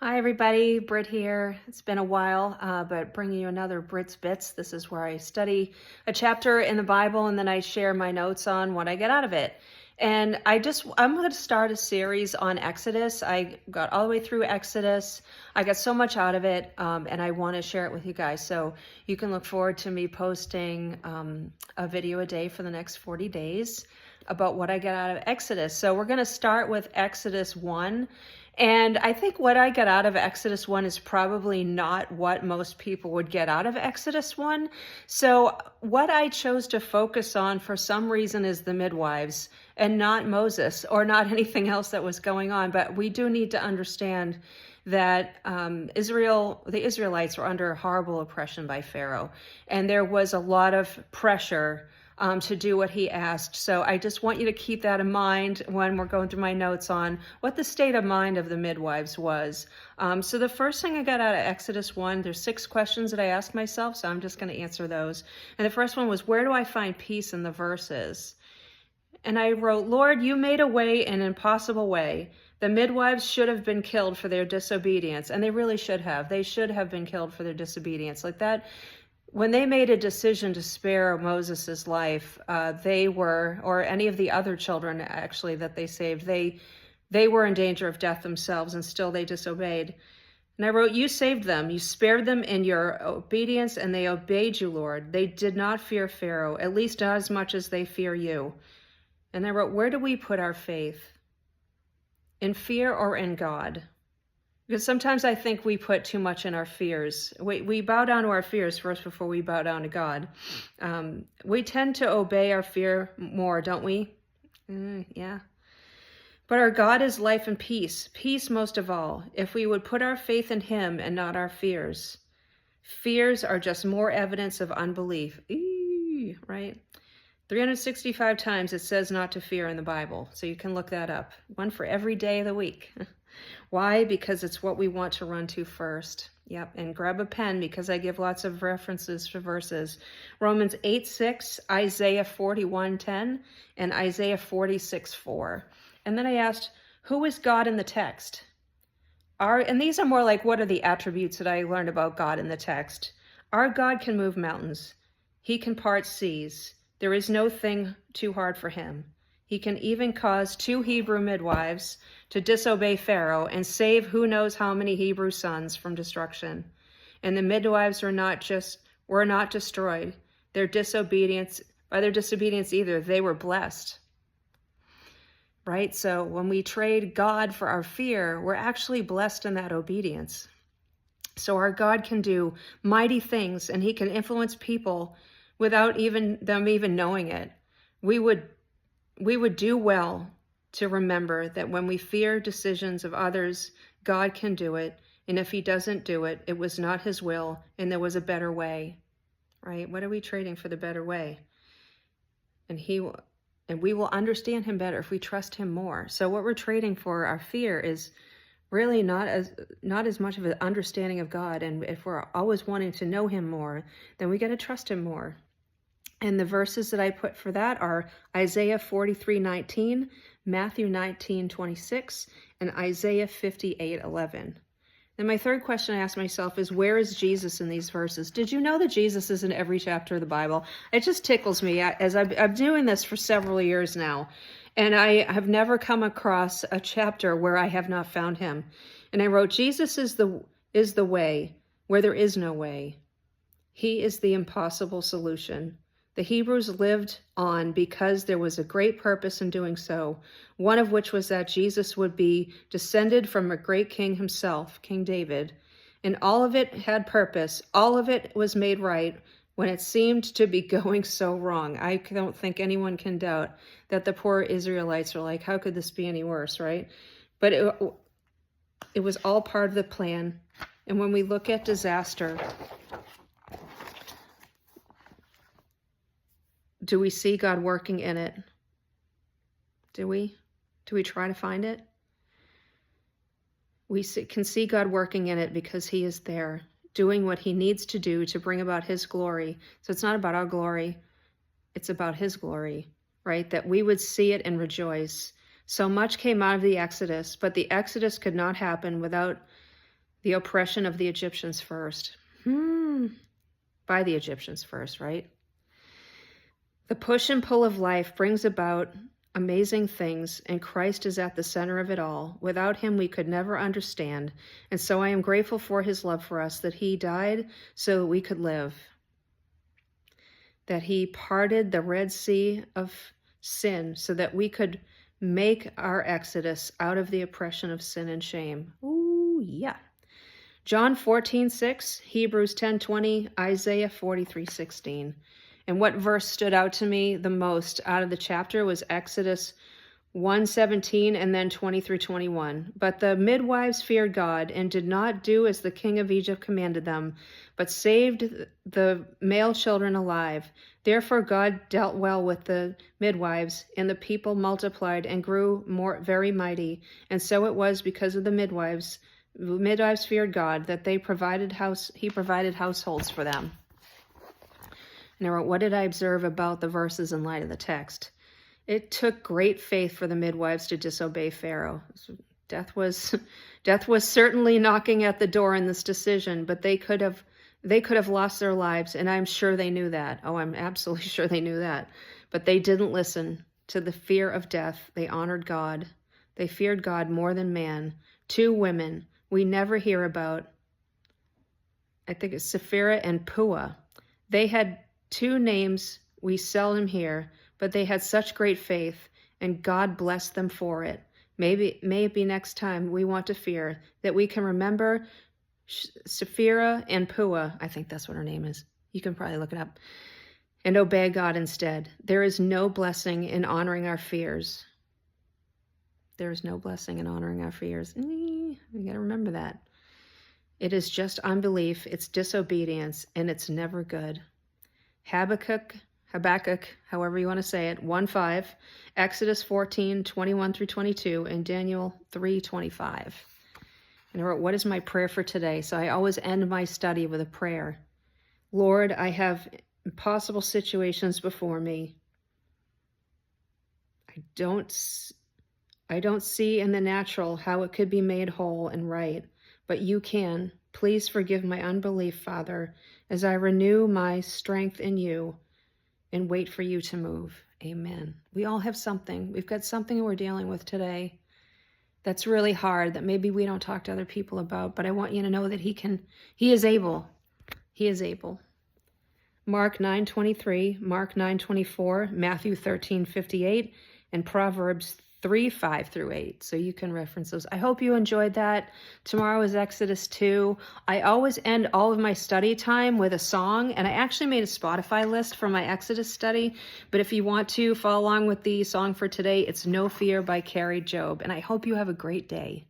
Hi everybody, Britt here. It's been a while, but bringing you another Britt's Bits. This is where I study a chapter in the Bible and then I share my notes on what I get out of it. And I'm going to start a series on Exodus. I got all the way through Exodus. I got so much out of it, and I want to share it with you guys. So you can look forward to me posting a video a day for the next 40 days about what I get out of Exodus. So we're going to start with Exodus 1. And I think what I got out of Exodus 1 is probably not what most people would get out of Exodus 1. So what I chose to focus on for some reason is the midwives and not Moses or not anything else that was going on. But we do need to understand that the Israelites were under horrible oppression by Pharaoh. And there was a lot of pressure to do what he asked. So I just want you to keep that in mind when we're going through my notes on what the state of mind of the midwives was. So the first thing I got out of Exodus 1, there's 6 questions that I asked myself, so I'm just going to answer those. And the first one was, where do I find peace in the verses? And I wrote, Lord, you made a way in an impossible way. The midwives should have been killed for their disobedience, and they really should have. They should have been killed for their disobedience. Like that. When they made a decision to spare Moses' life, they were, or any of the other children actually that they saved, they were in danger of death themselves, and still they disobeyed. And I wrote, you saved them. You spared them in your obedience, and they obeyed you, Lord. They did not fear Pharaoh, at least not as much as they fear you. And I wrote, where do we put our faith? In fear or in God? Because sometimes I think we put too much in our fears. We bow down to our fears first before we bow down to God. We tend to obey our fear more, don't we? Yeah. But our God is life and peace, peace most of all, if we would put our faith in him and not our fears. Fears are just more evidence of unbelief. Right? 365 times it says not to fear in the Bible, so you can look that up. One for every day of the week. Why? Because it's what we want to run to first. Yep, and grab a pen because I give lots of references for verses. Romans 8:6, Isaiah 41:10, and Isaiah 46:4. And then I asked, who is God in the text? And these are more like, what are the attributes that I learned about God in the text? Our God can move mountains. He can part seas. There is no thing too hard for him. He can even cause 2 Hebrew midwives to disobey Pharaoh and save who knows how many Hebrew sons from destruction. And the midwives were not destroyed. By their disobedience either, they were blessed. Right? So when we trade God for our fear, we're actually blessed in that obedience. So our God can do mighty things, and he can influence people without them even knowing it. We would do well to remember that when we fear decisions of others, God can do it. And if he doesn't do it, it was not his will, and there was a better way, right? What are we trading for the better way? And we will understand him better if we trust him more. So what we're trading for, our fear, is really not as much of an understanding of God. And if we're always wanting to know him more, then we got to trust him more. And the verses that I put for that are Isaiah 43:19, Matthew 19:26, and Isaiah 58:11. And my third question I asked myself is, where is Jesus in these verses? Did you know that Jesus is in every chapter of the Bible? It just tickles me as I'm doing this for several years now. And I have never come across a chapter where I have not found him. And I wrote, Jesus is the way where there is no way. He is the impossible solution. The Hebrews lived on because there was a great purpose in doing so, one of which was that Jesus would be descended from a great king himself, King David. And all of it had purpose. All of it was made right when it seemed to be going so wrong. I don't think anyone can doubt that the poor Israelites were like, how could this be any worse, right? But it was all part of the plan. And when we look at disaster, do we see God working in it? Do we? Do we try to find it? We can see God working in it because he is there, doing what he needs to do to bring about his glory. So it's not about our glory. It's about his glory, right? That we would see it and rejoice. So much came out of the Exodus, but the Exodus could not happen without The oppression of the Egyptians first. By the Egyptians first, right? The push and pull of life brings about amazing things, and Christ is at the center of it all. Without him, we could never understand. And so I am grateful for his love for us, that he died so that we could live, that he parted the Red Sea of sin so that we could make our exodus out of the oppression of sin and shame. Ooh, yeah. John 14:6, Hebrews 10:20, Isaiah 43:16. And what verse stood out to me the most out of the chapter was Exodus 1:17 and then 20-21. But the midwives feared God and did not do as the king of Egypt commanded them, but saved the male children alive. Therefore God dealt well with the midwives, and the people multiplied and grew very mighty. And so it was because of the midwives feared God, that he provided households for them. And I wrote, what did I observe about the verses in light of the text? It took great faith for the midwives to disobey Pharaoh. Death was certainly knocking at the door in this decision, but they could have lost their lives, and I'm sure they knew that. Oh, I'm absolutely sure they knew that. But they didn't listen to the fear of death. They honored God. They feared God more than man. 2 women we never hear about. I think it's Sapphira and Puah. They had 2 names we seldom hear, but they had such great faith, and God blessed them for it. Maybe next time we want to fear, that we can remember Sapphira and Puah, I think that's what her name is. You can probably look it up. And obey God instead. There is no blessing in honoring our fears. There is no blessing in honoring our fears. We got to remember that. It is just unbelief, it's disobedience, and it's never good. Habakkuk, however you want to say it, 1:5, Exodus 14:21-22, and Daniel 3:25. And I wrote, what is my prayer for today? So I always end my study with a prayer. Lord, I have impossible situations before me. I don't see in the natural how it could be made whole and right, but you can. Please forgive my unbelief, Father, as I renew my strength in you and wait for you to move. Amen. We all have something. We've got something we're dealing with today that's really hard, that maybe we don't talk to other people about, but I want you to know that he is able. He is able. Mark 9:23, Mark 9:24, Matthew 13:58, and Proverbs 3:5-8. So you can reference those. I hope you enjoyed that. Tomorrow is Exodus 2. I always end all of my study time with a song, and I actually made a Spotify list for my Exodus study. But if you want to follow along with the song for today, it's No Fear by Kari Jobe. And I hope you have a great day.